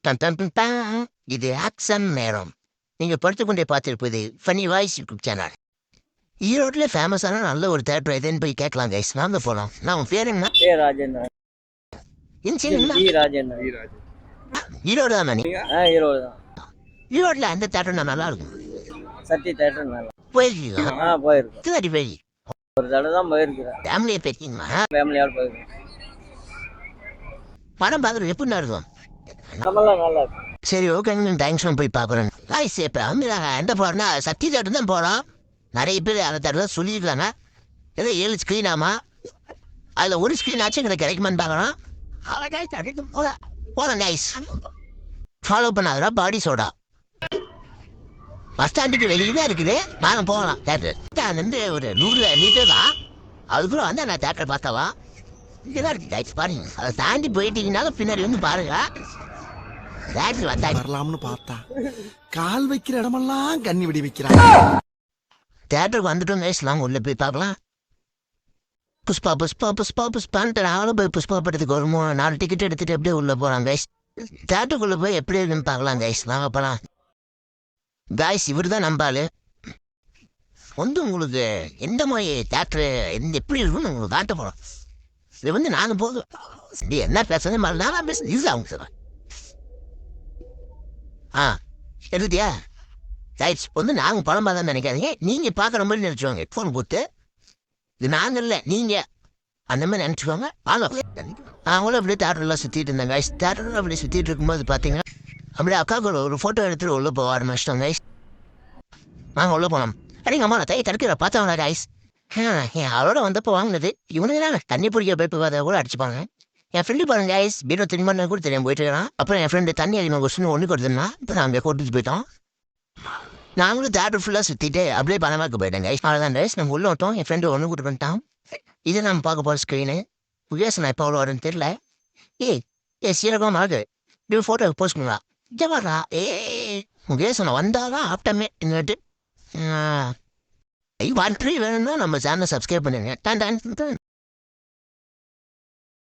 Done done done done. இது action நேரம். நீங்க படுத்துக்கொண்டே பார்த்திருப்பது ஃபன்னி வாய்ஸ் யூடியூப் சேனல். ஈரோட்ல ஃபேமஸான நல்ல ஒரு தேட்டர் எதுன்னு போய் கேட்கலாம் கைஸ். நாம போலாம். நான் உன் பேர் என்ன? ராஜேந்திரன். ராஜேந்திரன். ஈரோடு தான் நீ? ஈரோடு தான். ஈரோட்ல அந்த தேட்டர் நல்லா இருக்கும். சக்தி தேட்டர் நல்லா போயிருக்கீங்களா? போயிருக்கோம். சரி போய் ஒரு தடவை தான் போயிருக்கிறேன். ஃபேமிலியை போயிருக்கீங்களா? ஃபேமிலியோட போயிருக்கோம். படம் பார்க்குறது எப்படி இருக்கும்? நல்லா இருக்கும். சரி ஓகே, தேங்க்ஸ் போய் பார்க்குறேன். காய்ஸ் இப்போ எந்த போகிறேன்னா சக்தி தேட்டர் தான் போகிறோம். நிறைய பேர் அந்த தேட்டர் தான் சொல்லியிருக்காங்க. ஏதோ 7 ஸ்க்ரீன் ஆமா, அதில் ஒரு ஸ்க்ரீன் ஆச்சு எங்களுக்கு கிடைக்குமான்னு பார்க்குறோம். போதும் கைஸ், ஃபாலோ பண்ணாதடா பாடி சோடா. பஸ் ஸ்டாண்டுக்கு வெளியே தான் இருக்குது. நாங்கள் போகலாம் தேட்டர். வந்து ஒரு 100 மீட்டர் தான். அதுக்குள்ளே வந்து நான் தேட்டர் பார்த்தாவா இங்கே தான் இருக்குது கைஸ். பாருங்க, அதை தாண்டி போயிட்டீங்கன்னாலும் பின்னாடி வந்து பாருங்க. தேட்டர் வந்தா வரலாம்னு பார்த்தா கால் வைக்கிற இடமெல்லாம் கண்ணி வெடி வைக்கிறாங்க. தேட்டருக்கு வந்துட்டோம் கைஸ், நாங்கள் உள்ளே போய் பார்க்கலாம். புஷ்பா புஷ்பா புஷ்பா புஷ்பான்ட்டு நானும் போய் புஷ்பா படத்துக்கு ஒரு 4 டிக்கெட் எடுத்துகிட்டு அப்படியே உள்ளே போகிறாங்க கைஸ். தேட்டருக்குள்ளே போய் எப்படி இருக்குன்னு பார்க்கலாம் கைஸ். நாங்கள் போகலாம் கைஸ். இவர் தான் நம்பாள் வந்து உங்களுக்கு எந்த மாதிரி தேட்டரு எப்படி இருக்குன்னு உங்களுக்கு காட்ட போகிறோம். இது வந்து நானும் போதும் என்ன பேசுறது மாதிரி நானும் பேசுகிறேன். இது அவங்க சார் எடுத்தியா ரைட்ஸ். வந்து நாங்கள் படம் பார்த்தா நினைக்காதீங்க, நீங்கள் பார்க்குற மாதிரி நினச்சிவாங்க. ஹெட்ஃபோன் போட்டு இது நாங்கள் இல்லை நீங்கள் அந்த மாதிரி நினச்சிக்கோங்க. அவங்களும் அப்படியே தேட்டர்லாம் சுற்றிட்டு இருந்தாங்க கைஸ். தேட்டரில் அப்படியே சுற்றிட்டு இருக்கும்போது பார்த்தீங்கன்னா அப்படியே அக்காவுக்கு ஒரு ஃபோட்டோ எடுத்துகிட்டு உள்ளே போக ஆரம்பிச்சிட்டோம் கைஸ். நாங்கள் உள்ளே போனோம். அடிங்க அம்மா நான் தடுக்கிற பார்த்தவங்களா கைஸ். அவரோட வந்தப்போ வாங்கினது இவனுக்கு தான் தண்ணி பிடிக்க போய் அதை கூட அடிச்சுப்பாங்க. என் ஃப்ரெண்டு பாருங்க கைஸ், பீரோ திரும்ப கூட தெரியாமல் போயிட்டு இருக்கான். அப்புறம் என் ஃப்ரெண்டு தண்ணி அதிகமாக கொஸ்டின் ஒன்று கொடுத்துருந்தா. இப்போ நான் அங்கே கூட்டிட்டு போயிட்டோம். நாங்களும் தேட்டர் ஃபுல்லாக சுற்றிட்டு அப்படியே பணமாக்கு போயிட்டேன் கைஸ். அவ்வளோதான் கைஸ், நம்ம உள்ள விட்டோம். என் ஃப்ரெண்டு ஒன்று கூட்டு பண்ணிட்டான். இதை நம்ம பார்க்க போகிற ஸ்க்ரீனு. முகேஷ் நான் இப்போ அவ்வளோ வரும்னு தெரியல. சீரகம் ஆகுது. இப்படி ஃபோட்டோ போஸ்ட் பண்ணலாம். ஜவாடா முகேஷ் நான் வந்தால் தான் ஆப்டமே இன்னட்டு வாட்ரி வேணும்னா நம்ம சேனலை சப்ஸ்கிரைப் பண்ணுங்க. டான் டான்.